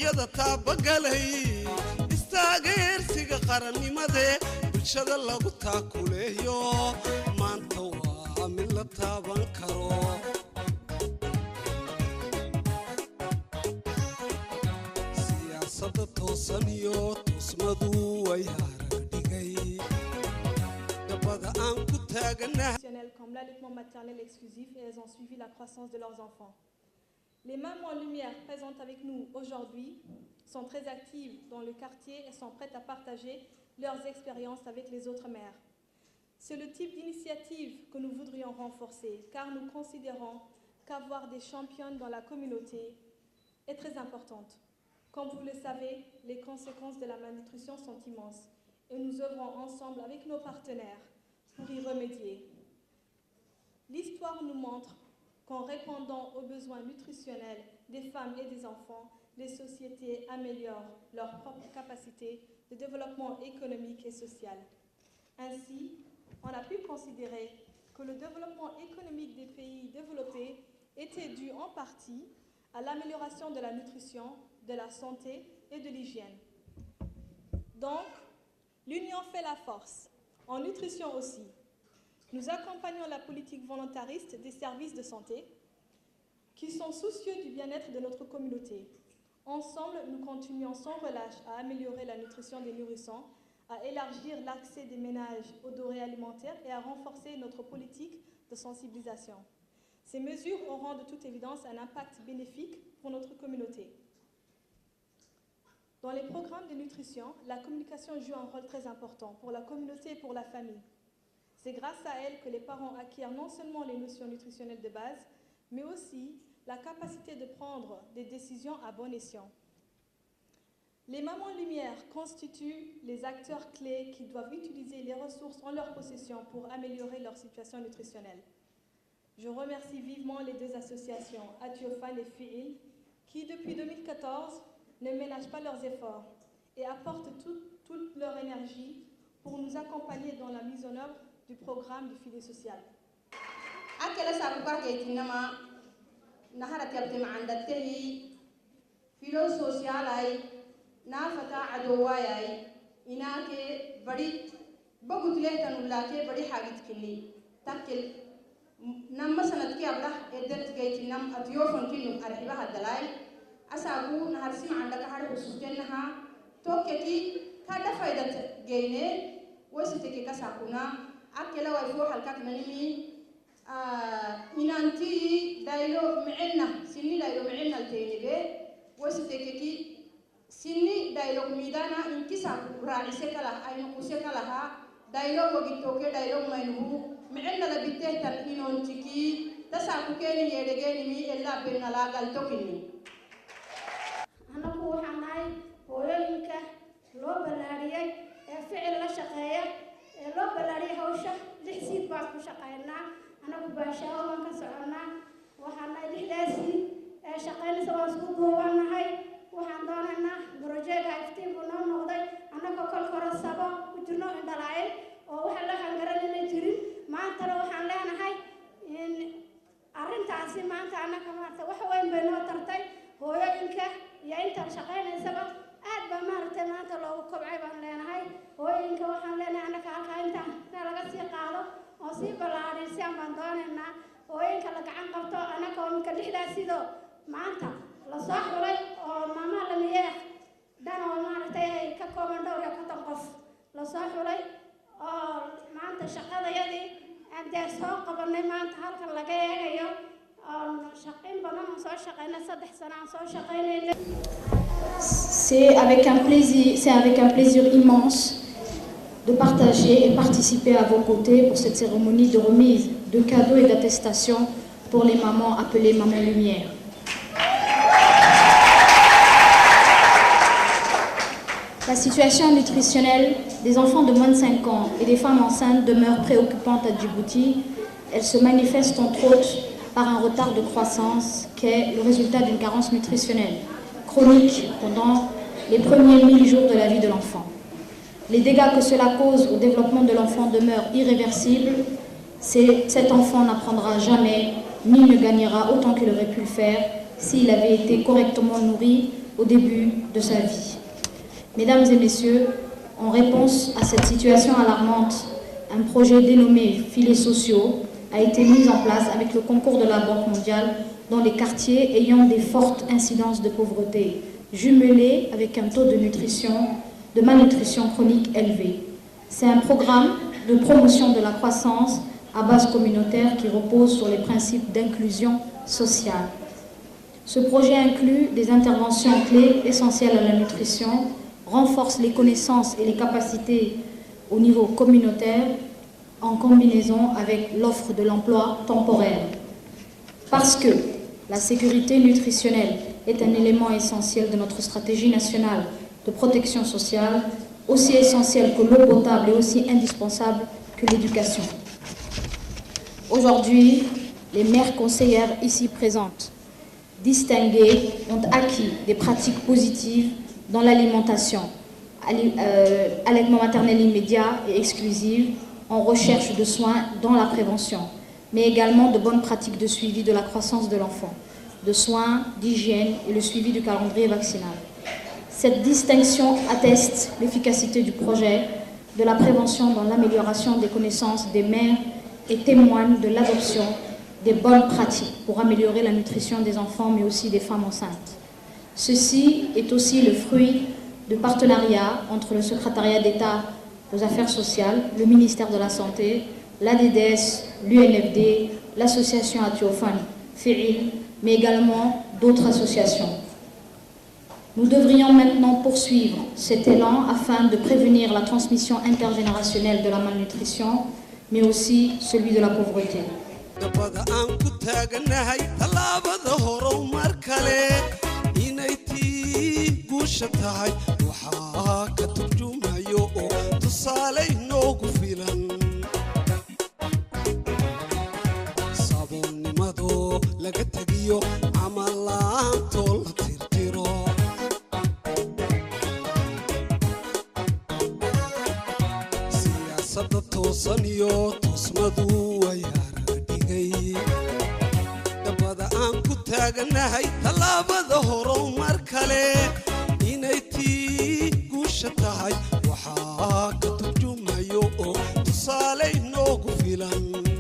sharciyada taabagalay istaageersiga qarannimada bulshada lagu taakuleeyo maanta waa mid la taaban karo siyaasadda toosan iyo tusmadu way haragdhigay dabada aan ku taaganahay comme l'allaitement maternel exclusif et elles ont suivi la croissance de leurs enfants. Les mamans en lumière présentes avec nous aujourd'hui sont très actives dans le quartier et sont prêtes à partager leurs expériences avec les autres mères. C'est le type d'initiative que nous voudrions renforcer car nous considérons qu'avoir des championnes dans la communauté est très importante. Comme vous le savez, les conséquences de la malnutrition sont immenses et nous œuvrons ensemble avec nos partenaires pour y remédier. L'histoire nous montre qu'en répondant aux besoins nutritionnels des femmes et des enfants, les sociétés améliorent leurs propres capacités de développement économique et social. Ainsi, on a pu considérer que le développement économique des pays développés était dû en partie à l'amélioration de la nutrition, de la santé et de l'hygiène. Donc, l'union fait la force, en nutrition aussi. Nous accompagnons la politique volontariste des services de santé qui sont soucieux du bien-être de notre communauté. Ensemble, nous continuons sans relâche à améliorer la nutrition des nourrissons, à élargir l'accès des ménages aux denrées alimentaires et à renforcer notre politique de sensibilisation. Ces mesures auront de toute évidence un impact bénéfique pour notre communauté. Dans les programmes de nutrition, la communication joue un rôle très important pour la communauté et pour la famille. C'est grâce à elle que les parents acquièrent non seulement les notions nutritionnelles de base, mais aussi la capacité de prendre des décisions à bon escient. Les mamans lumière constituent les acteurs clés qui doivent utiliser les ressources en leur possession pour améliorer leur situation nutritionnelle. Je remercie vivement les deux associations, Athiofan et FIIL, qui depuis 2014 ne ménagent pas leurs efforts et apportent toute leur énergie pour nous accompagner dans la mise en œuvre du programme du filet social. نهارك يبتم عند التهي فيلو سوسيالاي نافتا عدواياي إناك بدي بقول له تنولاك بدي حاجة كني تأكل نم سنة كي أبدا إدرت جيت نم أتيوفن كنو أرحبها الدلاي أسابو نهارسي عندك هذا بسوتينها توكتي كذا فايدة جينه وستكي كساكونا أكلا ويفوح الكاك منيمي إنانتي دايلو معنا سني دايلو معنا التينيجي وستككي سني دايلو ميدانا إنكسا راعي سكلا أينو سكلاها دايلو وجيتوكي دايلو ماينو معنا لبيته تنينون تكي تساكو كيني يدعيني مي إلا بين لا قلتوكني أنا هو حناي هو ينك لو بلاريه فعل لا شقاية لو بلاريه هوشة لحسيب بعض شقاينا أنا بباشا وما كسرنا وحنا لحلاسي شقين سوا سكوب وانا هاي وحنا بروجيك عفتي بنون نقضي أنا كل كرة سبا وجرنا عند العيل وحنا حنقرن نجري ما ترى وحنا أنا هاي إن أرنت عسي ما أنت أنا كمان وحوين بينه ترتي هو ينك يا أنت شقين سبا بمارت ما أنت لو كبعي بنا هاي هو ينك وحنا أنا كأنت نلقى سيقاله وصيب العريس يوم بندوننا وينك لك عن قطع أنا كم كليلا سيدو ما أنت لصاح ولا ماما لم يأخ دنا وما رتيه ككومن دوري كتنقص لصاح ولا ما أنت شقة يدي عند سوق قبل ما أنت هالك لقيه يو شقين بنا نصور شقينا صدح سنة نصور شقينا. C'est avec un plaisir immense de partager et participer à vos côtés pour cette cérémonie de remise de cadeaux et d'attestations pour les mamans appelées Mamans Lumière. La situation nutritionnelle des enfants de moins de 5 ans et des femmes enceintes demeure préoccupante à Djibouti. Elle se manifeste entre autres par un retard de croissance qui est le résultat d'une carence nutritionnelle chronique pendant les premiers 1000 jours de la vie de l'enfant. Les dégâts que cela cause au développement de l'enfant demeurent irréversibles. Cet enfant n'apprendra jamais ni ne gagnera autant qu'il aurait pu le faire s'il avait été correctement nourri au début de sa vie. Mesdames et messieurs, en réponse à cette situation alarmante, un projet dénommé Filets sociaux a été mis en place avec le concours de la Banque mondiale dans les quartiers ayant des fortes incidences de pauvreté, jumelés avec un taux de malnutrition chronique élevé. C'est un programme de promotion de la croissance à base communautaire qui repose sur les principes d'inclusion sociale. Ce projet inclut des interventions clés essentielles à la nutrition, renforce les connaissances et les capacités au niveau communautaire en combinaison avec l'offre de l'emploi temporaire. Parce que la sécurité nutritionnelle est un élément essentiel de notre stratégie nationale de protection sociale, aussi essentiel que l'eau potable et aussi indispensable que l'éducation. Aujourd'hui, les mères conseillères ici présentes, distinguées, ont acquis des pratiques positives dans l'alimentation, allaitement maternel immédiat et exclusif, en recherche de soins dans la prévention, mais également de bonnes pratiques de suivi de la croissance de l'enfant, de soins, d'hygiène et le suivi du calendrier vaccinal. Cette distinction atteste l'efficacité du projet, de la prévention dans l'amélioration des connaissances des mères et témoigne de l'adoption des bonnes pratiques pour améliorer la nutrition des enfants, mais aussi des femmes enceintes. Ceci est aussi le fruit de partenariats entre le Secrétariat d'État aux Affaires sociales, le ministère de la Santé, l'ADDS, l'UNFD, l'association Atiophane, FEIL, mais également d'autres associations. Nous devrions maintenant poursuivre cet élan afin de prévenir la transmission intergénérationnelle de la malnutrition, mais aussi celui de la pauvreté. waxaa ka turjumayo oo tusaale inoogu filan